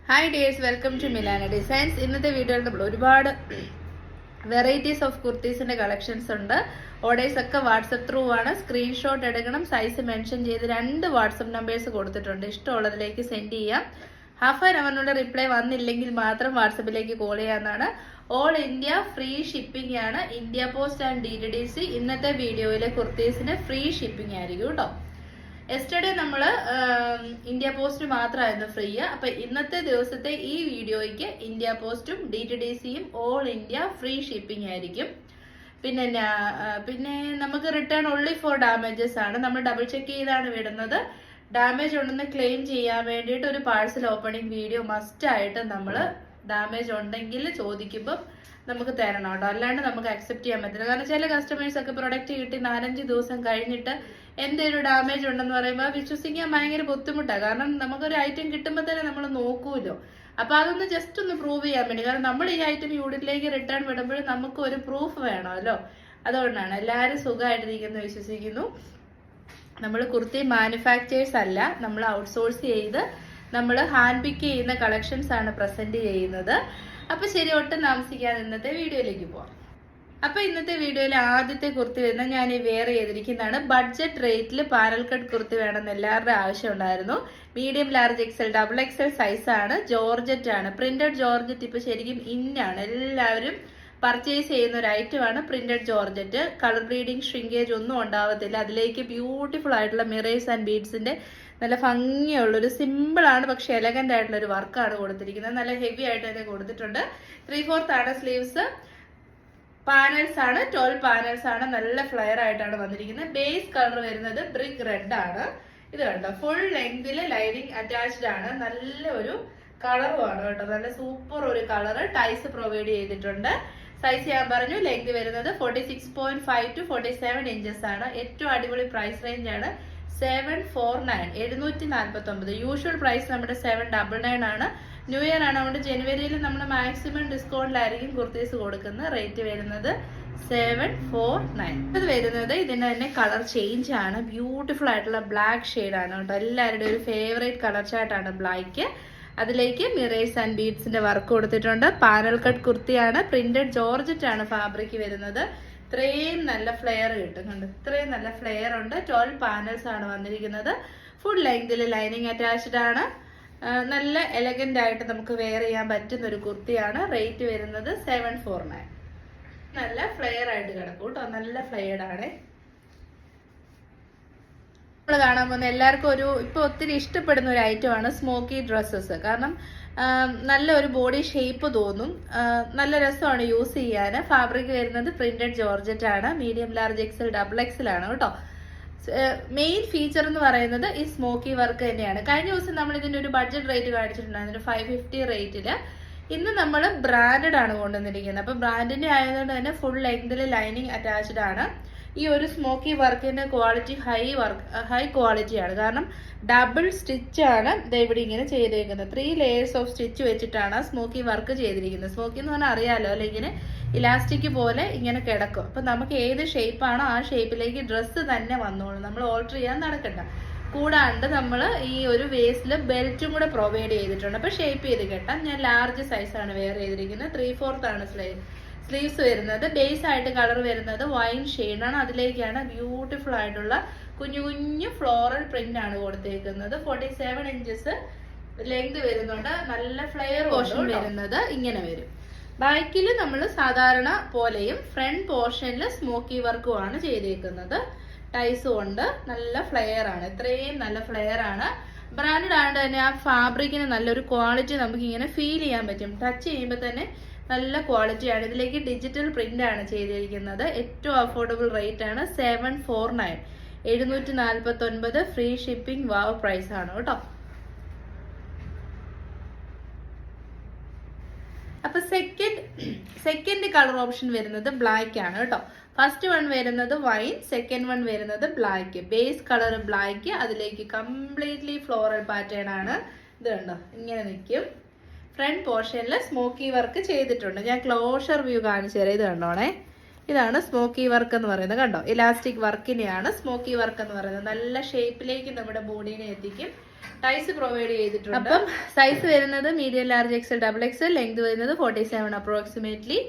Hi dears, welcome to Milana designs. ഇന്നത്തെ വീഡിയോയിൽ നമ്മൾ ഒരുപാട് വെറൈറ്റീസ് ഓഫ് കുർത്തീസിന്റെ കളക്ഷൻസ് ഉണ്ട്. ഓർഡേഴ്സ് ഒക്കെ വാട്സപ്പ് ത്രൂ ആണ്. സ്ക്രീൻഷോട്ട് എടുക്കണം. സൈസ് മെൻഷൻ ചെയ്ത് 2 വാട്സപ്പ് നമ്പേഴ്സ് കൊടുത്തിട്ടുണ്ട്. ഇഷ്ടമുള്ളതിലേക്ക് സെൻഡ് ചെയ്യാം. ഹാഫ് ആൻ അവറിനുള്ള റിപ്ലൈ വന്നില്ലെങ്കിൽ മാത്രം വാട്സപ്പിലേക്ക് കോൾ ചെയ്യാവുന്നതാണ്. ഓൾ ഇന്ത്യ ഫ്രീ ഷിപ്പിംഗ് ആണ്. India post and DTDC. ഇന്നത്തെ വീഡിയോയിലെ കുർത്തീസിന് ഫ്രീ ഷിപ്പിംഗ് ആയിരിക്കും കേട്ടോ. യെസ്റ്റർഡേ നമ്മൾ ഇന്ത്യ പോസ്റ്റ് മാത്രമായിരുന്നു ഫ്രീ. അപ്പൊ ഇന്നത്തെ ദിവസത്തെ ഈ വീഡിയോയ്ക്ക് ഇന്ത്യ പോസ്റ്റും DTDCയും ഓൾ ഇന്ത്യ ഫ്രീ ഷിപ്പിംഗ് ആയിരിക്കും. പിന്നെ നമുക്ക് റിട്ടേൺ ഓൺലി ഫോർ ഡാമേജസ് ആണ്. നമ്മൾ ഡബിൾ ചെക്ക് ചെയ്താണ് വിടുന്നത്. ഡാമേജ് ഉണ്ടെന്ന് ക്ലെയിം ചെയ്യാൻ വേണ്ടിയിട്ട് ഒരു പാഴ്സൽ ഓപ്പണിംഗ് വീഡിയോ മസ്റ്റ് ആയിട്ട് നമ്മൾ ഡാമേജ് ഉണ്ടെങ്കിൽ ചോദിക്കുമ്പോൾ നമുക്ക് തരണം കേട്ടോ. അല്ലാണ്ട് നമുക്ക് അക്സെപ്റ്റ് ചെയ്യാൻ പറ്റില്ല. കാരണം ചില കസ്റ്റമേഴ്സ് ഒക്കെ പ്രൊഡക്റ്റ് കിട്ടി 4-5 ദിവസം കഴിഞ്ഞിട്ട് എന്തെങ്കിലും ഡാമേജ് ഉണ്ടെന്ന് പറയുമ്പോൾ വിശ്വസിക്കാൻ ഭയങ്കര ബുദ്ധിമുട്ടാണ്. കാരണം നമുക്കൊരു ഐറ്റം കിട്ടുമ്പോൾ തന്നെ നമ്മൾ നോക്കൂല്ലോ. അപ്പൊ അതൊന്ന് ജസ്റ്റ് ഒന്ന് പ്രൂവ് ചെയ്യാൻ വേണ്ടി, കാരണം നമ്മൾ ഈ ഐറ്റം യൂണിറ്റിലേക്ക് റിട്ടേൺ വിടുമ്പോഴും നമുക്ക് ഒരു പ്രൂഫ് വേണമല്ലോ. അതുകൊണ്ടാണ്. എല്ലാവരും സുഖമായിട്ടിരിക്കുന്നു വിശ്വസിക്കുന്നു. നമ്മൾ കുർത്തി മാനുഫാക്ചേഴ്സ് അല്ല, നമ്മൾ ഔട്ട്സോഴ്സ് ചെയ്ത് നമ്മൾ ഹാൻഡ് പിക്ക് ചെയ്യുന്ന കളക്ഷൻസ് ആണ് പ്രസന്റ് ചെയ്യുന്നത്. അപ്പൊ ശരി, ഒട്ടും താമസിക്കാതെ ഇന്നത്തെ വീഡിയോയിലേക്ക് പോവാം. അപ്പൊ ഇന്നത്തെ വീഡിയോയിൽ ആദ്യത്തെ കുർത്തി വരുന്നത് ഞാൻ വെയർ ചെയ്തിരിക്കുന്നതാണ്. ബഡ്ജറ്റ് റേറ്റിൽ പാനൽ കട്ട് കുർത്തി വേണമെന്ന് എല്ലാവരുടെ ആവശ്യം ഉണ്ടായിരുന്നു. Medium, large, XL, XXL size ആണ്. ജോർജറ്റ് ആണ്. പ്രിന്റഡ് ജോർജറ്റ് ഇപ്പൊ ശരിക്കും ഇന്നാണ്. എല്ലാവരും പർച്ചേസ് ചെയ്യുന്ന ഒരു ഐറ്റം ആണ് printed georgette. Colour bleeding, shrinkage ഒന്നും ഉണ്ടാവത്തില്ല. അതിലേക്ക് ബ്യൂട്ടിഫുൾ ആയിട്ടുള്ള മിറേഴ്സ് ആൻഡ് ബീഡ്സിന്റെ നല്ല ഭംഗിയുള്ളൊരു സിമ്പിൾ ആണ് പക്ഷെ എലഗന്റ് ആയിട്ടുള്ള ഒരു വർക്കാണ് കൊടുത്തിരിക്കുന്നത്. നല്ല ഹെവി ആയിട്ട് തന്നെ കൊടുത്തിട്ടുണ്ട്. 3/4 ആണ് സ്ലീവ്സ്. പാനൽസ് ആണ് 12 പാനൽസ് ആണ്. നല്ല ഫ്ലെയർ ആയിട്ടാണ് വന്നിരിക്കുന്നത്. ബേസ് കളർ വരുന്നത് ബ്രിക്ക് റെഡ് ആണ്. ഇത് കണ്ടോ, ഫുൾ ലെങ്തില് ലൈനിങ് അറ്റാച്ച്ഡ് ആണ്. നല്ല ഒരു കളറും ആണ് കേട്ടോ. നല്ല സൂപ്പർ ഒരു കളറ്. ടൈസ് പ്രൊവൈഡ് ചെയ്തിട്ടുണ്ട്. സൈസ് ഞാൻ പറഞ്ഞു, ലെങ്ത് വരുന്നത് 46.5 to 47 ഇഞ്ചസ് ആണ്. ഏറ്റവും അടിപൊളി പ്രൈസ് റേഞ്ച് ആണ് 749, 749. യൂഷ്വൽ പ്രൈസ് നമ്മുടെ 799 ആണ്. ന്യൂ ഇയർ ആണ്, അതുകൊണ്ട് ജനുവരിയിൽ നമ്മൾ മാക്സിമം ഡിസ്കൗണ്ടിലായിരിക്കും കുർത്തീസ് കൊടുക്കുന്നത്. റേറ്റ് വരുന്നത് 749. ഇത് വരുന്നത് ഇതിന്റെ തന്നെ കളർ ചേഞ്ച് ആണ്. ബ്യൂട്ടിഫുൾ ആയിട്ടുള്ള ബ്ലാക്ക് ഷെയ്ഡ് ആണ് കേട്ടോ. എല്ലാവരുടെയും ഒരു ഫേവറേറ്റ് കളർ ചാർട്ടാണ് ബ്ലാക്ക്. അതിലേക്ക് മിറേഴ്സ് ആൻഡ് ബീഡ്സിന്റെ വർക്ക് കൊടുത്തിട്ടുണ്ട്. പാനൽ കട്ട് കുർത്തിയാണ്. പ്രിന്റഡ് ജോർജറ്റ് ആണ് ഫാബ്രിക് വരുന്നത്. ഇത്രയും നല്ല ഫ്ലെയർ കിട്ടും. കണ്ട്, ഇത്രയും നല്ല ഫ്ലെയർ ഉണ്ട്. 12 പാനൽസ് ആണ് വന്നിരിക്കുന്നത്. ഫുൾ ലെങ്തിൽ ലൈനിങ് അറ്റാച്ച്ഡ് ആണ്. നല്ല എലഗന്റ് ആയിട്ട് നമുക്ക് വെയർ ചെയ്യാൻ പറ്റുന്ന ഒരു കുർത്തിയാണ്. റേറ്റ് വരുന്നത് 749. നല്ല ഫ്ലെയർ ആയിട്ട് കിടക്കും കേട്ടോ. നല്ല ഫ്ലെയർഡ് ആണ്. നമ്മൾ കാണാൻ പോകുന്ന എല്ലാവർക്കും ഇപ്പൊ ഒത്തിരി ഇഷ്ടപ്പെടുന്ന ഒരു ഐറ്റം ആണ് സ്മോക്കി ഡ്രസ്സസ്. കാരണം നല്ല ഒരു ബോഡി ഷേപ്പ് തോന്നും. നല്ല രസമാണ് യൂസ് ചെയ്യാൻ. ഫാബ്രിക് വരുന്നത് പ്രിന്റഡ് ജോർജറ്റ് ആണ്. മീഡിയം, ലാർജ്, XL, XXL ആണ് കേട്ടോ. മെയിൻ ഫീച്ചർ എന്ന് പറയുന്നത് ഈ സ്മോക്കി വർക്ക് തന്നെയാണ്. കഴിഞ്ഞ ദിവസം നമ്മൾ ഇതിന്റെ ഒരു ബഡ്ജറ്റ് റേറ്റ് കാണിച്ചിട്ടുണ്ടായിരുന്നു, 550 റേറ്റില്. ഇന്ന് നമ്മൾ ബ്രാൻഡഡ് ആണ് കൊണ്ടുവന്നിരിക്കുന്നത്. അപ്പൊ ബ്രാൻഡിന്റെ ആയതുകൊണ്ട് തന്നെ ഫുൾ ലെങ്തിൽ ലൈനിങ് അറ്റാച്ച്ഡ് ആണ്. ഈ ഒരു സ്മോക്കി വർക്കിന്റെ ക്വാളിറ്റി ഹൈ ക്വാളിറ്റിയാണ്. കാരണം ഡബിൾ സ്റ്റിച്ച് ആണ് ഇവിടെ ഇങ്ങനെ ചെയ്തേക്കുന്നത്. 3 ലേയേഴ്സ് ഓഫ് സ്റ്റിച്ച് വെച്ചിട്ടാണ് സ്മോക്കി വർക്ക് ചെയ്തിരിക്കുന്നത്. സ്മോക്കി എന്ന് പറഞ്ഞാൽ അറിയാലോ അല്ലെ, ഇങ്ങനെ ഇലാസ്റ്റിക് പോലെ ഇങ്ങനെ കിടക്കും. അപ്പൊ നമുക്ക് ഏത് ഷേപ്പാണോ ആ ഷേപ്പിലേക്ക് ഡ്രസ്സ് തന്നെ വന്നോളും. നമ്മൾ ഓൾട്ടർ ചെയ്യാൻ നടക്കണ്ട. കൂടാണ്ട് നമ്മൾ ഈ ഒരു വേസ്റ്റിൽ ബെൽറ്റും കൂടെ പ്രൊവൈഡ് ചെയ്തിട്ടുണ്ട്. അപ്പൊ ഷേപ്പ് ചെയ്ത് കെട്ടാം. ഞാൻ ലാർജ് സൈസാണ് വെയർ ചെയ്തിരിക്കുന്നത്. 3/4 ആണ് സ്ലീവ്സ് വരുന്നത്. ബേസ് ആയിട്ട് കളർ വരുന്നത് വൈൻ ഷെയ്ഡാണ്. അതിലേക്കാണ് ബ്യൂട്ടിഫുൾ ആയിട്ടുള്ള കുഞ്ഞു കുഞ്ഞു ഫ്ലോറൽ പ്രിന്റ് ആണ് കൊടുത്തേക്കുന്നത്. 47 ഇഞ്ചസ് ലെങ്ത് വരുന്നുണ്ട്. നല്ല ഫ്ലെയർ പോർഷൻ വരുന്നത് ഇങ്ങനെ വരും. ബാക്കിൽ നമ്മൾ സാധാരണ പോലെയും ഫ്രണ്ട് പോർഷനിൽ സ്മോക്കി വർക്കും ആണ് ചെയ്തേക്കുന്നത്. ടൈസും ഉണ്ട്. നല്ല ഫ്ലെയർ ആണ്. ഇത്രയും നല്ല ഫ്ലെയർ ആണ്. ബ്രാൻഡഡ് ആയതുകൊണ്ട് തന്നെ ആ ഫാബ്രിക്കിന് നല്ലൊരു ക്വാളിറ്റി നമുക്ക് ഇങ്ങനെ ഫീൽ ചെയ്യാൻ പറ്റും. ടച്ച് ചെയ്യുമ്പോൾ തന്നെ നല്ല ക്വാളിറ്റിയാണ്. ഇതിലേക്ക് ഡിജിറ്റൽ പ്രിന്റ് ആണ് ചെയ്തിരിക്കുന്നത്. ഏറ്റവും അഫോർഡബിൾ റേറ്റ് ആണ് 749, 749. ഫ്രീ ഷിപ്പിംഗ് വാവ് പ്രൈസ് ആണ് കേട്ടോ. അപ്പൊ സെക്കൻഡ് കളർ ഓപ്ഷൻ വരുന്നത് ബ്ലാക്ക് ആണ് കേട്ടോ. ഫസ്റ്റ് വൺ വരുന്നത് വൈൻ, സെക്കൻഡ് വൺ വരുന്നത് ബ്ലാക്ക്. ബേസ് കളർ ബ്ലാക്ക്, അതിലേക്ക് കംപ്ലീറ്റ്ലി ഫ്ലോറൽ പാറ്റേൺ ആണ്. ഇത് കണ്ടോ, ഇങ്ങനെ നിൽക്കും. ഫ്രണ്ട് പോർഷനിൽ സ്മോക്കി വർക്ക് ചെയ്തിട്ടുണ്ട്. ഞാൻ ക്ലോഷർ വ്യൂ കാണിച്ചു തരാം. ഇത് കണ്ടോണേ, ഇതാണ് സ്മോക്കി വർക്ക് എന്ന് പറയുന്നത്. കണ്ടോ, ഇലാസ്റ്റിക് വർക്കിനെയാണ് സ്മോക്കി വർക്ക് എന്ന് പറയുന്നത്. നല്ല ഷേപ്പിലേക്ക് നമ്മുടെ ബോഡീനെ എത്തിക്കും. ടൈസ് പ്രൊവൈഡ് ചെയ്തിട്ടുണ്ട്. അപ്പം സൈസ് വരുന്നത് medium large XL double XL, length വരുന്നത് 47 അപ്രോക്സിമേറ്റ്ലി.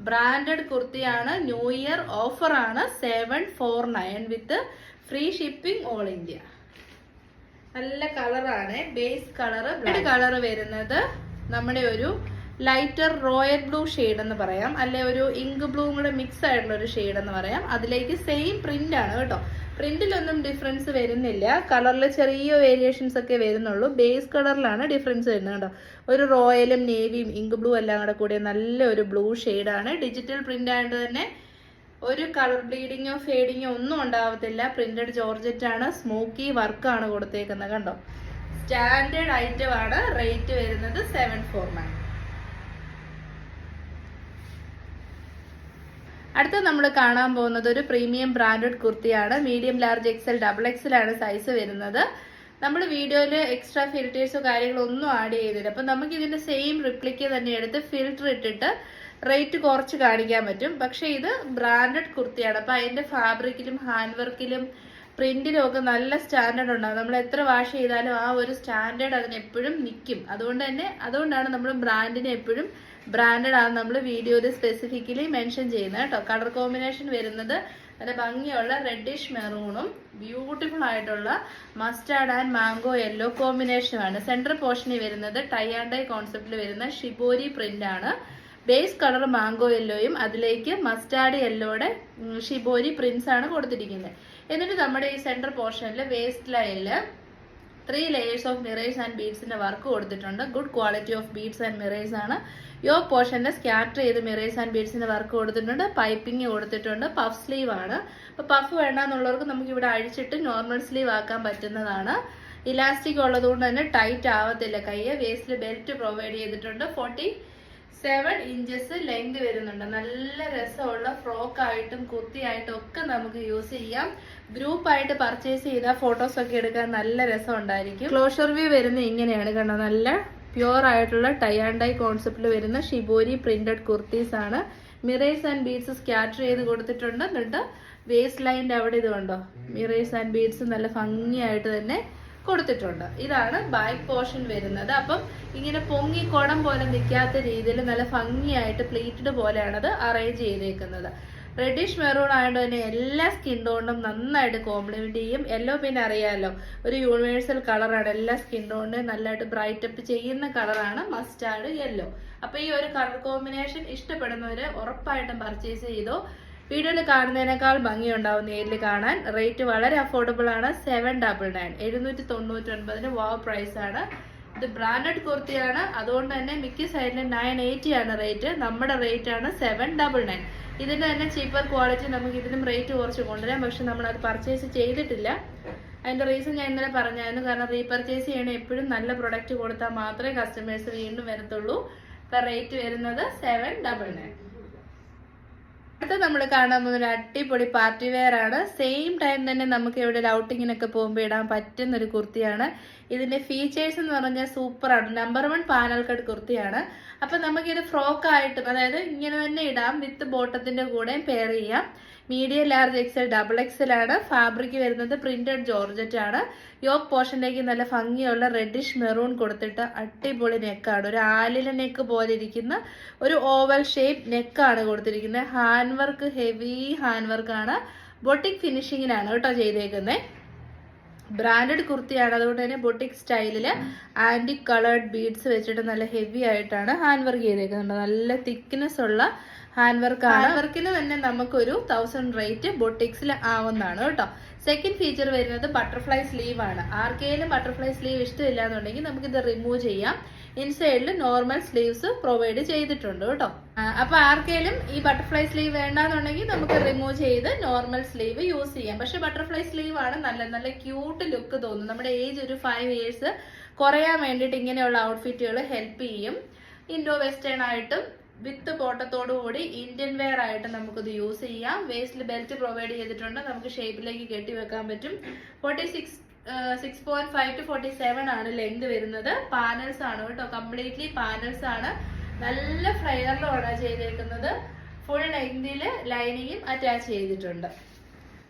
ബ്രാൻഡഡ് കുർത്തിയാണ്, ന്യൂ ഇയർ ഓഫർ ആണ് 749 വിത്ത് ഫ്രീ ഷിപ്പിംഗ് ഓൾ ഇന്ത്യ. നല്ല കളറാണ്, ബേസ് കളർ. കളർ വരുന്നത് നമ്മുടെ ഒരു ലൈറ്റർ റോയൽ ബ്ലൂ ഷെയ്ഡ് എന്ന് പറയാം, അല്ലെ ഒരു ഇങ്ക് ബ്ലൂ കൂടെ മിക്സ് ആയിട്ടുള്ള ഒരു ഷെയ്ഡ് എന്ന് പറയാം. അതിലേക്ക് സെയിം പ്രിന്റ് ആണ് കേട്ടോ, പ്രിന്റിലൊന്നും ഡിഫറൻസ് വരുന്നില്ല, കളറിൽ ചെറിയ വേരിയേഷൻസ് ഒക്കെ വരുന്നുള്ളൂ. ബേസ് കളറിലാണ് ഡിഫറൻസ് വരുന്നത് കേട്ടോ. ഒരു റോയലും നേവിയും ഇങ്ക് ബ്ലൂ എല്ലാം കൂടെ കൂടിയ നല്ല ഒരു ബ്ലൂ ഷെയ്ഡാണ്. ഡിജിറ്റൽ പ്രിന്റ് ആയതുകൊണ്ട് തന്നെ ഒരു കളർ ബ്ലീഡിങ്ങോ ഫേഡിങ്ങോ ഒന്നും ഉണ്ടാവത്തില്ല. പ്രിന്റഡ് ജോർജറ്റ് ആണ്, സ്മോക്കി വർക്കാണ് കൊടുത്തേക്കുന്നത് കണ്ടോ. സ്റ്റാൻഡേർഡ് ഐറ്റം ആണ്. റേറ്റ് വരുന്നത് 749. അടുത്ത നമ്മൾ കാണാൻ പോകുന്നത് ഒരു പ്രീമിയം ബ്രാൻഡഡ് കുർത്തിയാണ്. Medium large XL double XL ആണ് സൈസ് വരുന്നത്. നമ്മൾ വീഡിയോയിൽ എക്സ്ട്രാ ഫിൽറ്റേഴ്സോ കാര്യങ്ങളോ ഒന്നും ആഡ് ചെയ്തില്ല. അപ്പം നമുക്ക് ഇതിന്റെ സെയിം റിപ്ലിക്ക തന്നെ എടുത്ത് ഫിൽറ്റർ ഇട്ടിട്ട് റേറ്റ് കുറച്ച് കാണിക്കാൻ പറ്റും. പക്ഷെ ഇത് ബ്രാൻഡഡ് കുർത്തിയാണ്. അപ്പം അതിന്റെ ഫാബ്രിക്കിലും ഹാൻഡ് വർക്കിലും പ്രിന്റിലും ഒക്കെ നല്ല സ്റ്റാൻഡേർഡ് ഉണ്ടാകും. നമ്മൾ എത്ര വാഷ് ചെയ്താലും ആ ഒരു സ്റ്റാൻഡേർഡ് അതിന് എപ്പോഴും നിൽക്കും. അതുകൊണ്ടാണ് നമ്മൾ ബ്രാൻഡിനെ എപ്പോഴും ബ്രാൻഡഡ് ആണ് നമ്മൾ വീഡിയോയിൽ സ്പെസിഫിക്കലി മെൻഷൻ ചെയ്യുന്നത് കേട്ടോ. കളർ കോമ്പിനേഷൻ വരുന്നത് നല്ല ഭംഗിയുള്ള റെഡിഷ് മെറൂണും ബ്യൂട്ടിഫുൾ ആയിട്ടുള്ള മസ്റ്റാർഡ് ആൻഡ് മാംഗോ യെല്ലോ കോമ്പിനേഷനുമാണ്. സെൻട്രൽ പോർഷനിൽ വരുന്നത് ടൈ ആൻഡ് ഡൈ കോൺസെപ്റ്റിൽ വരുന്ന ഷിബോരി പ്രിന്റ് ആണ്. ബേസ് കളർ മാംഗോ യെല്ലോയും അതിലേക്ക് മസ്റ്റാർഡ് യെല്ലോയുടെ ഷിബോരി പ്രിന്റ്സ് ആണ് കൊടുത്തിരിക്കുന്നത്. എന്നിട്ട് നമ്മുടെ ഈ സെൻട്രൽ പോർഷനിൽ വേസ്റ്റ് ലൈനില് 3 layers ഓഫ് മിറേഴ്സ് ആൻഡ് ബീഡ്സിന്റെ വർക്ക് കൊടുത്തിട്ടുണ്ട്. Good quality of beads and mirrors ആണ്. യോക്ക് പോർഷനിൽ സ്കാറ്റർ ചെയ്ത് മിറേഴ്സ് ആൻഡ് ബീഡ്സിന്റെ വർക്ക് കൊടുത്തിട്ടുണ്ട്. പൈപ്പിംഗ് കൊടുത്തിട്ടുണ്ട്. പഫ് സ്ലീവ് ആണ്. അപ്പൊ പഫ് വേണ്ടെന്നുള്ളവർക്ക് നമുക്ക് ഇവിടെ അഴിച്ചിട്ട് നോർമൽ സ്ലീവ് ആക്കാൻ പറ്റുന്നതാണ്. ഇലാസ്റ്റിക് ഉള്ളതുകൊണ്ട് തന്നെ ടൈറ്റ് ആവത്തില്ല കൈ. വേസ്റ്റിൽ ബെൽറ്റ് പ്രൊവൈഡ് ചെയ്തിട്ടുണ്ട്. 47 ഇഞ്ചസ് ലെങ്ത് വരുന്നുണ്ട്. നല്ല രസമുള്ള ഫ്രോക്ക് ആയിട്ടും കുർത്തിയായിട്ടും ഒക്കെ നമുക്ക് യൂസ് ചെയ്യാം. ഗ്രൂപ്പ് ആയിട്ട് പർച്ചേസ് ചെയ്താൽ ഫോട്ടോസ് ഒക്കെ എടുക്കാൻ നല്ല രസം ഉണ്ടായിരിക്കും. ക്ലോഷർ വ്യൂ വരുന്നത് ഇങ്ങനെയാണ് കണ്ടോ. നല്ല പ്യുവർ ആയിട്ടുള്ള ടൈ ആൻഡ് ഡൈ കോൺസെപ്റ്റിൽ വരുന്ന ഷിബോരി പ്രിന്റഡ് കുർത്തീസ് ആണ്. മിറേഴ്സ് ആൻഡ് ബീഡ്സ് സ്കാറ്റർ ചെയ്ത് കൊടുത്തിട്ടുണ്ട്. എന്നിട്ട് വേസ്റ്റ് ലൈൻ്റെ അവിടെ ഇത് കണ്ടോ, മിറേഴ്സ് ആൻഡ് ബീഡ്സ് നല്ല ഭംഗിയായിട്ട് തന്നെ കൊടുത്തിട്ടുണ്ട്. ഇതാണ് ബാക്ക് പോർഷൻ വരുന്നത്. അപ്പം ഇങ്ങനെ പൊങ്ങി കുടം പോലെ നിൽക്കാത്ത രീതിയിൽ നല്ല ഭംഗിയായിട്ട് പ്ലീറ്റഡ് പോലെയാണ് അത് അറേഞ്ച് ചെയ്തേക്കുന്നത്. റെഡിഷ് മെറൂൺ ആയതുകൊണ്ട് തന്നെ എല്ലാ സ്കിൻ ടോണിനും നന്നായിട്ട് കോംപ്ലിമെന്റ് ചെയ്യും. യെല്ലോ പിന്നെ അറിയാമല്ലോ, ഒരു യൂണിവേഴ്സൽ കളറാണ്. എല്ലാ സ്കിൻ ടോണിനും നല്ലതായിട്ട് ബ്രൈറ്റ് അപ്പ് ചെയ്യുന്ന കളറാണ് മസ്റ്റാർഡ് യെല്ലോ. അപ്പൊ ഈ ഒരു കളർ കോമ്പിനേഷൻ ഇഷ്ടപ്പെടുന്നവര് ഉറപ്പായിട്ടും പർച്ചേസ് ചെയ്തോ. വീഡിയോയിൽ കാണുന്നതിനേക്കാൾ ഭംഗിയുണ്ടാവും നേരിൽ കാണാൻ. റേറ്റ് വളരെ അഫോർഡബിൾ ആണ്. 799 799 വാവ് പ്രൈസ് ആണ്. ഇത് ബ്രാൻഡഡ് കുർത്തിയാണ്. അതുകൊണ്ട് തന്നെ മിക്ക സൈഡിലും 980 ആണ് റേറ്റ്. നമ്മുടെ റേറ്റ് ആണ് 799. ഇതിന്റെ തന്നെ ചീപ്പർ ക്വാളിറ്റി നമുക്ക് ഇതിനും റേറ്റ് കുറച്ച് കൊണ്ടുവരാം. പക്ഷെ നമ്മൾ അത് പർച്ചേസ് ചെയ്തിട്ടില്ല. അതിന്റെ റീസൺ ഞാൻ ഇന്നലെ പറഞ്ഞായിരുന്നു. കാരണം റീപർച്ചേസ് ചെയ്യണ എപ്പോഴും നല്ല പ്രൊഡക്റ്റ് കൊടുത്താൽ മാത്രമേ കസ്റ്റമേഴ്സ് വീണ്ടും വരത്തുള്ളൂ. ഇപ്പൊ റേറ്റ് വരുന്നത് 799. അടുത്ത നമ്മൾ കാണാൻ പോകുന്ന ഒരു അടിപൊളി പാർട്ടി വെയർ ആണ്. സെയിം ടൈം തന്നെ നമുക്ക് ഇവിടെ ഔട്ടിങ്ങിനൊക്കെ പോകുമ്പോൾ ഇടാൻ പറ്റുന്ന ഒരു കുർത്തിയാണ്. ഇതിന്റെ ഫീച്ചേഴ്സ് എന്ന് പറഞ്ഞാൽ സൂപ്പറാണ്. നമ്പർ 1 പാനൽ കട്ട് കുർത്തിയാണ്. അപ്പൊ നമുക്കിത് ഫ്രോക്ക് ആയിട്ടും, അതായത് ഇങ്ങനെ തന്നെ ഇടാം. വിത്ത് ബോട്ടത്തിന്റെ കൂടെ പെയർ ചെയ്യാം. Medium large XL double XL ആണ്. ഫാബ്രിക് വരുന്നത് പ്രിന്റഡ് ജോർജറ്റ് ആണ്. യോക്ക് പോർഷനിലേക്ക് നല്ല ഭംഗിയുള്ള റെഡിഷ് മെറൂൺ കൊടുത്തിട്ട് അടിപൊളി നെക്കാണ്. ഒരു ആലില നെക്ക് പോലെ ഇരിക്കുന്ന ഒരു ഓവൽ ഷേപ്പ് നെക്കാണ് കൊടുത്തിരിക്കുന്നത്. ഹാൻഡ് വർക്ക്, ഹെവി ഹാൻഡ് വർക്കാണ്. ബൊട്ടിക് ഫിനിഷിങ്ങിനാണ് കേട്ടോ ചെയ്തേക്കുന്നത്. ബ്രാൻഡഡ് കുർത്തിയാണ്. അതുകൊണ്ട് തന്നെ ബൊട്ടിക് സ്റ്റൈലില് ആന്റിക് കളേർഡ് ബീഡ്സ് വെച്ചിട്ട് നല്ല ഹെവി ആയിട്ടാണ് ഹാൻഡ് വർക്ക് ചെയ്തേക്കുന്നുണ്ട്. നല്ല തിക്നെസ് ഉള്ള ഹാൻഡ് വർക്ക് ആണ്. ഹാൻഡ് വർക്കിന് തന്നെ നമുക്കൊരു 1000 റേറ്റ് ബൊട്ടിക്സിൽ ആവുന്നതാണ് കേട്ടോ. സെക്കൻഡ് ഫീച്ചർ വരുന്നത് ബട്ടർഫ്ലൈ സ്ലീവ് ആണ്. ആർക്കെങ്കിലും ബട്ടർഫ്ലൈ സ്ലീവ് ഇഷ്ടമില്ല എന്നുണ്ടെങ്കിൽ നമുക്കിത് റിമൂവ് ചെയ്യാം. ഇൻസൈഡിൽ നോർമൽ സ്ലീവ്സ് പ്രൊവൈഡ് ചെയ്തിട്ടുണ്ട് കേട്ടോ. അപ്പൊ ആർക്കെങ്കിലും ഈ ബട്ടർഫ്ലൈ സ്ലീവ് വേണ്ടാന്നുണ്ടെങ്കിൽ നമുക്ക് റിമൂവ് ചെയ്ത് നോർമൽ സ്ലീവ് യൂസ് ചെയ്യാം. പക്ഷെ ബട്ടർഫ്ലൈ സ്ലീവ് ആണ് നല്ല ക്യൂട്ട് ലുക്ക് തോന്നും. നമ്മുടെ ഏജ് ഒരു 5 ഇയേഴ്സ് കുറയാൻ വേണ്ടിയിട്ട് ഇങ്ങനെയുള്ള ഔട്ട്ഫിറ്റുകൾ ഹെൽപ്പ് ചെയ്യും. ഇൻഡോ വെസ്റ്റേൺ ആയിട്ടും വിത്ത് ബോട്ടത്തോടുകൂടി ഇന്ത്യൻ വെയർ ആയിട്ട് നമുക്കിത് യൂസ് ചെയ്യാം. വേസ്റ്റിൽ ബെൽറ്റ് പ്രൊവൈഡ് ചെയ്തിട്ടുണ്ട്. നമുക്ക് ഷേപ്പിലേക്ക് കെട്ടി വെക്കാൻ പറ്റും. 6.5 to 47 ആണ് ലെങ്ത് വരുന്നത്. പാനൽസ് ആണ് കേട്ടോ, കംപ്ലീറ്റ്ലി പാനൽസ് ആണ്. നല്ല ഫ്ലെയറിലാണ് ചെയ്തേക്കുന്നത്. ഫുൾ ലെങ്തില് ലൈനിങ്ങും അറ്റാച്ച് ചെയ്തിട്ടുണ്ട്.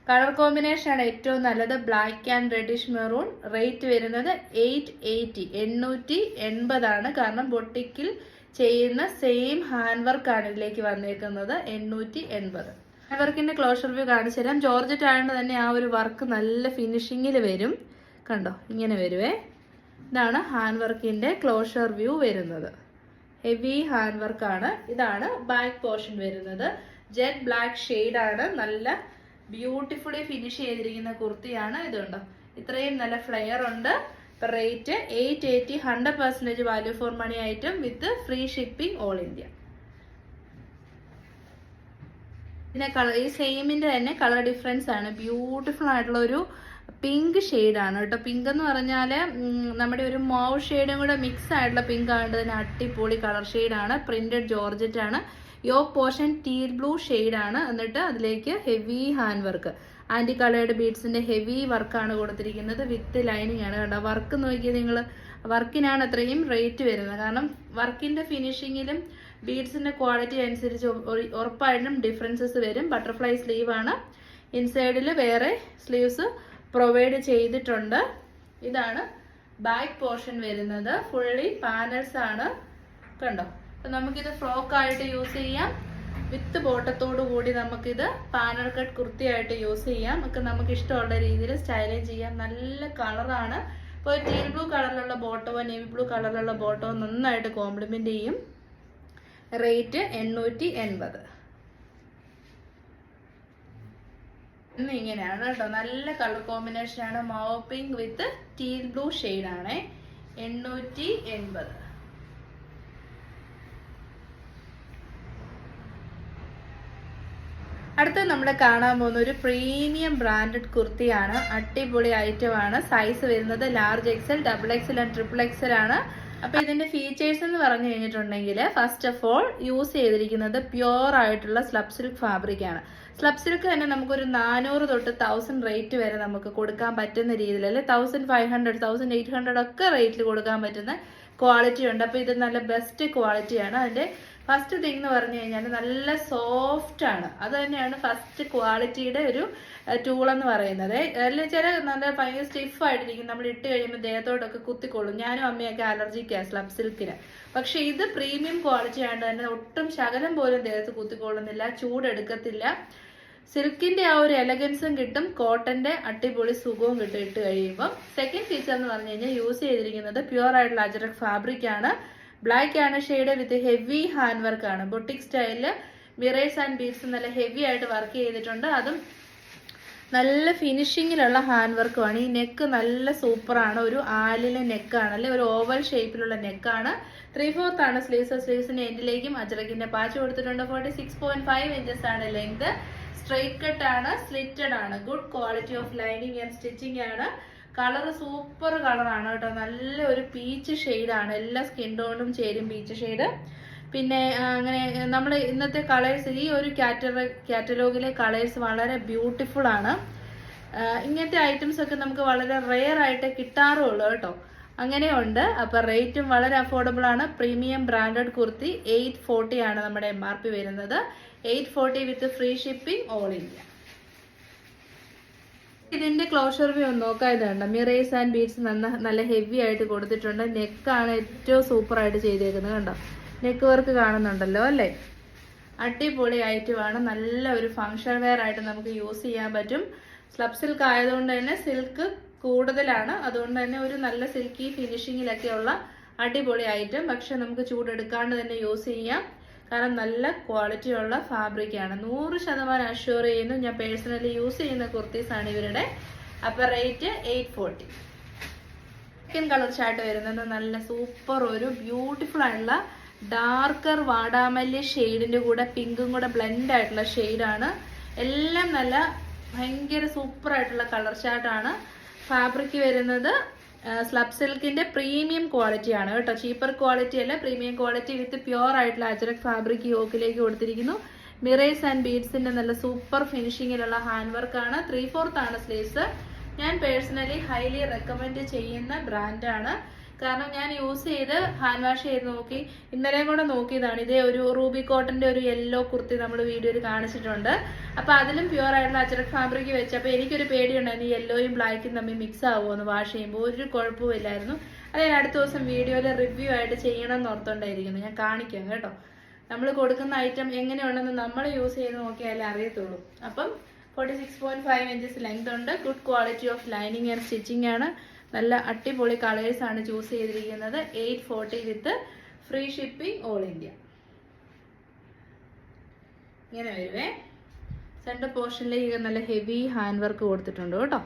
കളർ കോമ്പിനേഷൻ ആണ് ഏറ്റവും നല്ലത്. Black and reddish maroon. Rate വരുന്നത് 880 കാരണം ബൊട്ടിക്കിൽ ചെയ്യുന്ന സെയിം ഹാൻഡ് വർക്ക് ആണ് ഇതിലേക്ക് വന്നേക്കുന്നത്. 880. ഹാൻഡ് വർക്കിന്റെ ക്ലോഷർ വ്യൂ കാണിച്ചു തരാം. ജോർജറ്റ് ആയതുകൊണ്ട് തന്നെ ആ ഒരു വർക്ക് നല്ല ഫിനിഷിങ്ങിൽ വരും. കണ്ടോ, ഇങ്ങനെ വരുവേ. ഇതാണ് ഹാൻഡ് വർക്കിന്റെ ക്ലോഷർ വ്യൂ വരുന്നത്. ഹെവി ഹാൻഡ് വർക്കാണ്. ഇതാണ് ബാക്ക് പോർഷൻ വരുന്നത്. ജെറ്റ് ബ്ലാക്ക് ഷെയ്ഡ് ആണ്. നല്ല ബ്യൂട്ടിഫുള്ളി ഫിനിഷ് ചെയ്തിരിക്കുന്ന കുർത്തിയാണ്. ഇതുണ്ടോ, ഇത്രയും നല്ല ഫ്ലെയർ ഉണ്ട്. Rate 880, 100% value for money item with free shipping all India. പിന്നെ കളർ ഈ സെയിമിന്റെ തന്നെ കളർ ഡിഫറൻസ് ആണ്. ബ്യൂട്ടിഫുൾ ആയിട്ടുള്ള ഒരു പിങ്ക് ഷെയ്ഡാണ് കേട്ടോ. പിങ്ക് എന്ന് പറഞ്ഞാൽ നമ്മുടെ ഒരു മോവ് ഷെയ്ഡും കൂടെ മിക്സ് ആയിട്ടുള്ള പിങ്ക് ആയതുകൊണ്ട് തന്നെ അടിപൊളി കളർ ഷെയ്ഡാണ്. പ്രിന്റഡ് ജോർജറ്റ് ആണ്. യോക്ക് പോർഷൻ ടീൽ ബ്ലൂ ഷെയ്ഡാണ്. എന്നിട്ട് അതിലേക്ക് ഹെവി ഹാൻഡ് വർക്ക്, ആന്റി കളേർഡ് ബീഡ്സിന്റെ ഹെവി വർക്കാണ് കൊടുത്തിരിക്കുന്നത്. വിത്ത് ലൈനിങ് ആണ്. കണ്ടോ, വർക്ക് നോക്കിയാൽ നിങ്ങൾ, വർക്കിനാണ് അത്രയും റേറ്റ് വരുന്നത്. കാരണം വർക്കിന്റെ ഫിനിഷിങ്ങിലും ബീഡ്സിന്റെ ക്വാളിറ്റി അനുസരിച്ച് ഉറപ്പായിട്ടും ഡിഫറൻസസ് വരും. ബട്ടർഫ്ലൈ സ്ലീവ് ആണ്. ഇൻസൈഡിൽ വേറെ സ്ലീവ്സ് പ്രൊവൈഡ് ചെയ്തിട്ടുണ്ട്. ഇതാണ് ബാക്ക് പോർഷൻ വരുന്നത്. ഫുള്ളി പാനൽസ് ആണ്. കണ്ടോ, അപ്പൊ നമുക്കിത് ഫ്രോക്ക് ആയിട്ട് യൂസ് ചെയ്യാം. വിത്ത് ബോട്ടത്തോടു കൂടി നമുക്കിത് പാനൽ കട്ട് കുർത്തിയായിട്ട് യൂസ് ചെയ്യാം. ഒക്കെ നമുക്ക് ഇഷ്ടമുള്ള രീതിയിൽ സ്റ്റൈലിങ് ചെയ്യാം. നല്ല കളറാണ്. ഇപ്പോൾ ടീൽ ബ്ലൂ കളറിലുള്ള ബോട്ടമോ നേവി ബ്ലൂ കളറിലുള്ള ബോട്ടമോ നന്നായിട്ട് കോംപ്ലിമെന്റ് ചെയ്യും. റേറ്റ് 880. ഇങ്ങനെയാണ് കേട്ടോ. നല്ല കളർ കോമ്പിനേഷൻ ആണ്. മാവ് പിങ്ക് വിത്ത് ടീൽ ബ്ലൂ ഷെയ്ഡ് ആണ്. 880. അടുത്ത് നമ്മൾ കാണാൻ പോകുന്ന ഒരു പ്രീമിയം ബ്രാൻഡഡ് കുർത്തിയാണ്. അടിപൊളി ഐറ്റം ആണ്. സൈസ് വരുന്നത് large XL, double XL and triple XL ആണ്. അപ്പൊ ഇതിന്റെ ഫീച്ചേഴ്സ് എന്ന് പറഞ്ഞു കഴിഞ്ഞിട്ടുണ്ടെങ്കിൽ, ഫസ്റ്റ് ഓഫ് ഓൾ യൂസ് ചെയ്തിരിക്കുന്നത് പ്യുവർ ആയിട്ടുള്ള സ്ലബ് സിൽക്ക് ഫാബ്രിക് ആണ്. സ്ലബ് സിൽക്ക് തന്നെ നമുക്കൊരു 400 തൊട്ട് 1000 റേറ്റ് വരെ നമുക്ക് കൊടുക്കാൻ പറ്റുന്ന രീതിയിൽ, അല്ലെ 1500, 1800 ഒക്കെ റേറ്റിൽ കൊടുക്കാൻ പറ്റുന്ന ക്വാളിറ്റി ഉണ്ട്. അപ്പൊ ഇത് നല്ല ബെസ്റ്റ് ക്വാളിറ്റിയാണ്. അതിന്റെ ഫസ്റ്റ് തിങ് എന്ന് പറഞ്ഞു കഴിഞ്ഞാൽ നല്ല സോഫ്റ്റ് ആണ്. അത് തന്നെയാണ് ഫസ്റ്റ് ക്വാളിറ്റിയുടെ ഒരു ടൂൾ എന്ന് പറയുന്നത്. അല്ലെങ്കിൽ ചില നല്ല ഭയങ്കര സ്റ്റിഫ് ആയിട്ടിരിക്കും. നമ്മൾ ഇട്ട് കഴിയുമ്പോൾ ദേഹത്തോടൊക്കെ കുത്തിക്കൊള്ളും. ഞാനും അമ്മയൊക്കെ അലർജിക്കാണ് സ്ലബ് സിൽക്കിന്. പക്ഷെ ഇത് പ്രീമിയം ക്വാളിറ്റി ആയതുകൊണ്ട് തന്നെ ഒട്ടും ശകലം പോലും ദേഹത്ത് കുത്തിക്കൊള്ളുന്നില്ല, ചൂടെടുക്കത്തില്ല. സിൽക്കിന്റെ ആ ഒരു എലഗൻസും കിട്ടും, കോട്ടന്റെ അടിപൊളി സുഖവും കിട്ടും ഇട്ട് കഴിയുമ്പോൾ. സെക്കൻഡ് ഫീച്ചർ എന്ന് പറഞ്ഞു കഴിഞ്ഞാൽ യൂസ് ചെയ്തിരിക്കുന്നത് പ്യുവർ ആയിട്ടുള്ള അജറക് ഫാബ്രിക് ആണ്. ബ്ലാക്ക് ആണ് ഷെയ്ഡ് വിത്ത് ഹെവി ഹാൻഡ് വർക്ക് ആണ്. ബൊട്ടിക് സ്റ്റൈലില് മിറേഴ്സ് ആൻഡ് ബീഡ്സ് നല്ല ഹെവി ആയിട്ട് വർക്ക് ചെയ്തിട്ടുണ്ട്. അതും നല്ല ഫിനിഷിങ്ങിലുള്ള ഹാൻഡ് വർക്കുമാണ്. ഈ നെക്ക് നല്ല സൂപ്പറാണ്. ഒരു ആലിലെ നെക്കാണ്, അല്ലെ ഒരു ഓവൽ ഷേപ്പിലുള്ള നെക്കാണ്. 3/4 ആണ് സ്ലീവ്സ്. സ്ലീവ്സിന്റെ എൻഡിലേക്കും അജറക്കിന്റെ പാച്ച് കൊടുത്തിട്ടുണ്ട്. 46.5 ഇഞ്ചസ് ആണ് ലെങ്ത്. സ്ട്രെയിറ്റ് കട്ട് ആണ്, സ്ലിറ്റഡ് ആണ്. Good quality of lining and stitching ആണ്. കളർ സൂപ്പർ കളറാണ് കേട്ടോ. നല്ല ഒരു പീച്ച് ഷെയ്ഡാണ്. എല്ലാ സ്കിൻ ടോണും ചേരും പീച്ച് ഷെയ്ഡ്. പിന്നെ അങ്ങനെ നമ്മൾ ഇന്നത്തെ കളേഴ്സ്, ഈ ഒരു കാറ്റലോഗിലെ കളേഴ്സ് വളരെ ബ്യൂട്ടിഫുൾ ആണ്. ഇങ്ങനത്തെ ഐറ്റംസ് ഒക്കെ നമുക്ക് വളരെ റെയർ ആയിട്ട് കിട്ടാറുള്ളൂ കേട്ടോ. അങ്ങനെയുണ്ട്. അപ്പൊ റേറ്റും വളരെ അഫോർഡബിൾ ആണ്. പ്രീമിയം ബ്രാൻഡഡ് കുർത്തി 840 ആണ് നമ്മുടെ MRP വരുന്നത്. 840 വിത്ത് ഫ്രീ ഷിപ്പിംഗ് ഓൾ ഇന്ത്യ. ഇതിന്റെ ക്ലോഷർ വ്യൂ ഒന്ന് നോക്കാം. ഇതുണ്ട്, മിറേഴ്സ് ആൻഡ് ബീഡ്സ് നല്ല ഹെവി ആയിട്ട് കൊടുത്തിട്ടുണ്ട്. നെക്കാണ് ഏറ്റവും സൂപ്പർ ആയിട്ട് ചെയ്തേക്കുന്നത്. കണ്ടോ, നെക്ക് വർക്ക് കാണുന്നുണ്ടല്ലോ അല്ലേ. അടിപൊളി ഐറ്റമാണ്. നല്ല ഒരു ഫങ്ഷൻ വെയർ ആയിട്ട് നമുക്ക് യൂസ് ചെയ്യാൻ പറ്റും. സ്ലബ് സിൽക്ക് ആയതുകൊണ്ട് തന്നെ സിൽക്ക് കൂടുതലാണ്. അതുകൊണ്ട് തന്നെ ഒരു നല്ല സിൽക്കി ഫിനിഷിങ്ങിലൊക്കെയുള്ള അടിപൊളി ഐറ്റം. പക്ഷെ നമുക്ക് ചൂടെടുക്കാണ്ട് തന്നെ യൂസ് ചെയ്യാം. കാരണം നല്ല ക്വാളിറ്റി ഉള്ള ഫാബ്രിക് ആണ്. 100% അഷ്യൂർ ചെയ്യുന്നു. ഞാൻ പേഴ്സണലി യൂസ് ചെയ്യുന്ന കുർത്തീസ് ആണ് ഇവരുടെ. അപ്പൊ റേറ്റ് 840. സെക്കൻഡ് കളർ ചാർട്ട് വരുന്നത് നല്ല സൂപ്പർ ഒരു ബ്യൂട്ടിഫുൾ ആയിട്ടുള്ള ഡാർക്കർ വാടാമല്ലി ഷെയ്ഡിന്റെ കൂടെ പിങ്കും കൂടെ ബ്ലെൻഡ് ആയിട്ടുള്ള ഷെയ്ഡാണ്. എല്ലാം നല്ല ഭയങ്കര സൂപ്പർ ആയിട്ടുള്ള കളർ ചാർട്ടാണ്. ഫാബ്രിക് വരുന്നത് സ്ലബ് സിൽക്കിന്റെ പ്രീമിയം ക്വാളിറ്റി ആണ് കേട്ടോ. ചീപ്പർ ക്വാളിറ്റി അല്ല, പ്രീമിയം ക്വാളിറ്റി വിത്ത് പ്യുവർ ആയിട്ടുള്ള അജറക് ഫാബ്രിക് യോക്കിലേക്ക് കൊടുത്തിരിക്കുന്നു. മിറേഴ്സ് ആൻഡ് ബീഡ്സിന്റെ നല്ല സൂപ്പർ ഫിനിഷിങ്ങിലുള്ള ഹാൻഡ് വർക്ക് ആണ്. 3/4 ആണ് സ്ലീവ്സ്. ഞാൻ പേഴ്സണലി ഹൈലി റെക്കമെൻഡ് ചെയ്യുന്ന ബ്രാൻഡാണ്. കാരണം ഞാൻ യൂസ് ചെയ്ത് ഹാൻഡ് വാഷ് ചെയ്ത് നോക്കി, ഇന്നലെയും കൂടെ നോക്കിയതാണ്. ഇതേ ഒരു റൂബി കോട്ടന്റെ ഒരു യെല്ലോ കുർത്തി നമ്മൾ വീഡിയോയിൽ കാണിച്ചിട്ടുണ്ട്. അപ്പൊ അതിലും പ്യുവർ ആയിട്ടുള്ള അജ്രക് ഫാബ്രിക് വെച്ചപ്പോൾ എനിക്കൊരു പേടിയുണ്ടായിരുന്നു, യെല്ലോയും ബ്ലാക്കും തമ്മിൽ മിക്സ് ആവുമെന്ന് വാഷ് ചെയ്യുമ്പോൾ. ഒരു കുഴപ്പമില്ലായിരുന്നു. അത് ഞാൻ അടുത്ത ദിവസം വീഡിയോയിൽ റിവ്യൂ ആയിട്ട് ചെയ്യണം എന്ന് ഓർത്തോണ്ടായിരിക്കുന്നു. ഞാൻ കാണിക്കാം കേട്ടോ. നമ്മൾ കൊടുക്കുന്ന ഐറ്റം എങ്ങനെയുണ്ടെന്ന് നമ്മൾ യൂസ് ചെയ്ത് നോക്കിയാലേ അറിയത്തുള്ളൂ. അപ്പം 46.5 ഇഞ്ചസ് ലെങ്ത് ഉണ്ട്. Good quality of lining and stitching ആണ്. നല്ല അടിപൊളി കളേഴ്സ് ആണ് ചൂസ് ചെയ്തിരിക്കുന്നത്. 840 വിത്ത് ഫ്രീ ഷിപ്പിംഗ് ഓൾ ഇന്ത്യ. ഇങ്ങനെ വരുവേ. സെന്റർ പോർഷനിലേക്ക് നല്ല ഹെവി ഹാൻഡ് വർക്ക് കൊടുത്തിട്ടുണ്ട് കേട്ടോ.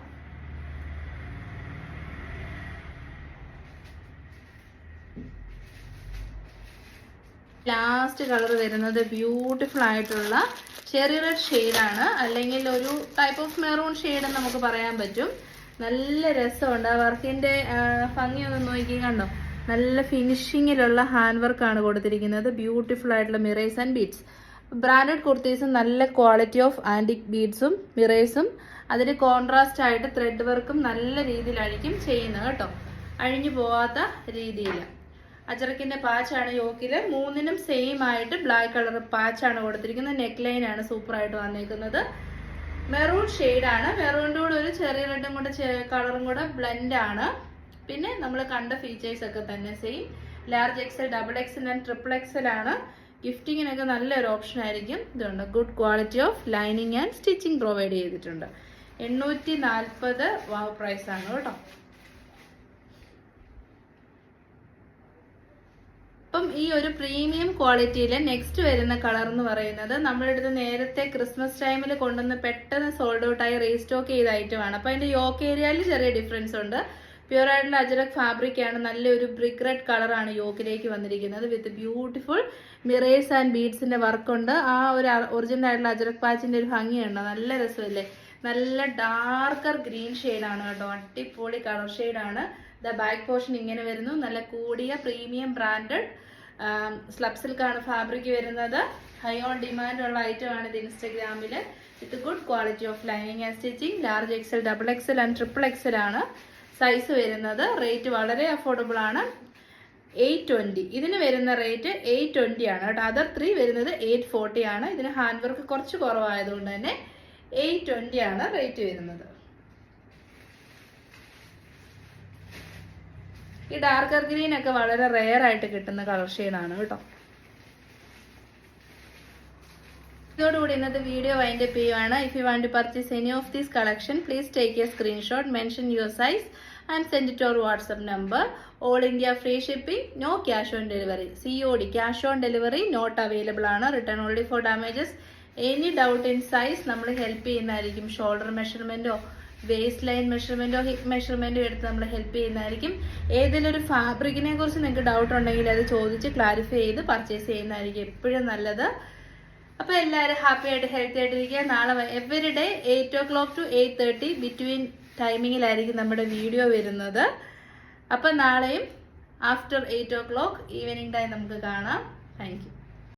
ലാസ്റ്റ് കളർ വരുന്നത് ബ്യൂട്ടിഫുൾ ആയിട്ടുള്ള ചെറി റെഡ് ഷെയ്ഡാണ്, അല്ലെങ്കിൽ ഒരു ടൈപ്പ് ഓഫ് മെറൂൺ ഷെയ്ഡ് നമുക്ക് പറയാൻ പറ്റും. നല്ല രസമുണ്ട്. ആ വർക്കിന്റെ ഭംഗി ഒന്ന് നോക്കി കണ്ടോ. നല്ല ഫിനിഷിങ്ങിലുള്ള ഹാൻഡ് വർക്കാണ് കൊടുത്തിരിക്കുന്നത്. ബ്യൂട്ടിഫുൾ ആയിട്ടുള്ള മിറേഴ്സ് ആൻഡ് ബീഡ്സ്. ബ്രാൻഡഡ് കുർത്തീസും നല്ല ക്വാളിറ്റി ഓഫ് ആന്റിക് ബീഡ്സും മിറേഴ്സും അതിന് കോൺട്രാസ്റ്റ് ആയിട്ട് ത്രെഡ് വർക്കും നല്ല രീതിയിലായിരിക്കും ചെയ്യുന്നത് കേട്ടോ. അഴിഞ്ഞു പോവാത്ത രീതിയിൽ. അജറക്കിന്റെ പാച്ചാണ് യോക്കില്. മൂന്നിനും സെയിം ആയിട്ട് ബ്ലാക്ക് കളർ പാച്ചാണ് കൊടുത്തിരിക്കുന്നത്. നെക്ക് ലൈൻ ആണ് സൂപ്പർ ആയിട്ട് വന്നിരിക്കുന്നത്. മെറൂൺ ഷെയ്ഡാണ്. മെറൂണിന്റെ കൂടെ ഒരു ചെറിയ റെഡും കൂടെ കളറും കൂടെ ബ്ലെൻഡ് ആണ്. പിന്നെ നമ്മൾ കണ്ട ഫീച്ചേഴ്സ് ഒക്കെ തന്നെ same. Large XL, double XL and triple XL ആണ്. ഗിഫ്റ്റിങ്ങിനൊക്കെ നല്ലൊരു ഓപ്ഷൻ ആയിരിക്കും. ഇതുണ്ട് good quality of lining and stitching provide ചെയ്തിട്ടുണ്ട്. 840 വാവ് പ്രൈസ് ആണ് കേട്ടോ. അപ്പം ഈ ഒരു പ്രീമിയം ക്വാളിറ്റിയിൽ നെക്സ്റ്റ് വരുന്ന കളർ എന്ന് പറയുന്നത് നമ്മുടെ അടുത്ത് നേരത്തെ ക്രിസ്മസ് ടൈമിൽ കൊണ്ടുവന്ന് പെട്ടെന്ന് സോൾഡ് ഔട്ട് ആയി റീസ്റ്റോക്ക് ചെയ്ത ഐറ്റമാണ്. അപ്പൊ അതിന്റെ യോക്ക് ഏരിയയിൽ ചെറിയ ഡിഫറൻസ് ഉണ്ട്. പ്യുവർ ആയിട്ടുള്ള അജറക് ഫാബ്രിക് ആണ്. നല്ലൊരു ബ്രിക്ക് റെഡ് കളറാണ് യോക്കിലേക്ക് വന്നിരിക്കുന്നത്. വിത്ത് ബ്യൂട്ടിഫുൾ മിറേഴ്സ് ആൻഡ് ബീഡ്സിന്റെ വർക്ക് ഉണ്ട്. ആ ഒരു ഒറിജിനൽ ആയിട്ടുള്ള അജറക് പാച്ചിന്റെ ഒരു ഭംഗിയുണ്ടോ, നല്ല രസമല്ലേ. നല്ല ഡാർക്കർ ഗ്രീൻ ഷെയ്ഡാണ് കേട്ടോ. അടിപൊളി കളർ ഷെയ്ഡാണ്. ദ ബാക്ക് പോർഷൻ ഇങ്ങനെ വരുന്നു. നല്ല കൂടിയ പ്രീമിയം ബ്രാൻഡഡ് സ്ലബ് സിൽക്കാണ് ഫാബ്രിക് വരുന്നത്. ഹൈ ഓൺ ഡിമാൻഡ് ഉള്ള ഐറ്റം ആണ് ഇത് ഇൻസ്റ്റഗ്രാമിൽ. With good quality of lining and stitching. Large XL, double XL and triple XL ആണ് സൈസ് വരുന്നത്. റേറ്റ് വളരെ അഫോർഡബിൾ ആണ്. 820. ഇതിന് വരുന്ന റേറ്റ് 820 ആണ് കേട്ടോ. അതർ 3 വരുന്നത് 840 ആണ്. ഇതിന് ഹാൻഡ് വർക്ക് കുറച്ച് കുറവായതുകൊണ്ട് തന്നെ 820 ആണ് റേറ്റ് വരുന്നത്. ഈ ഡാർക്കർ ഗ്രീൻ ഒക്കെ വളരെ റെയർ ആയിട്ട് കിട്ടുന്ന കളർ ഷെയ്ഡാണ് കേട്ടോ. ഇതോടുകൂടി ഇന്നത്തെ വീഡിയോ വൈൻഡപ്പ് ചെയ്യുവാണ്. If you want to purchase any of these collection, please take a screenshot, mention your size and send it our WhatsApp number. All India free shipping, no cash on delivery. COD cash on delivery not available ആണ്. Return only for damages. Any doubt in size നമ്മൾ help ചെയ്യുന്നതായിരിക്കും. Shoulder മെഷർമെന്റോ waist line മെഷർമെന്റോ hip മെഷർമെന്റോ എടുത്ത് നമ്മൾ help ചെയ്യുന്നതായിരിക്കും. ഏതെങ്കിലും ഒരു ഫാബ്രിക്കിനെ കുറിച്ച് നിങ്ങൾക്ക് ഡൗട്ട് ഉണ്ടെങ്കിൽ അത് ചോദിച്ച് ക്ലാരിഫൈ ചെയ്ത് പർച്ചേസ് ചെയ്യുന്നതായിരിക്കും എപ്പോഴും നല്ലത്. അപ്പൊ എല്ലാവരും ഹാപ്പി ആയിട്ട് ഹെൽത്തി ആയിട്ടിരിക്കുക. നാളെ every day 8 o'clock to 8:30 between ടൈമിങ്ങിലായിരിക്കും നമ്മുടെ വീഡിയോ വരുന്നത്. അപ്പൊ നാളെയും ആഫ്റ്റർ 8 o'clock ഈവനിങ് ടൈം നമുക്ക് കാണാം. Thank you.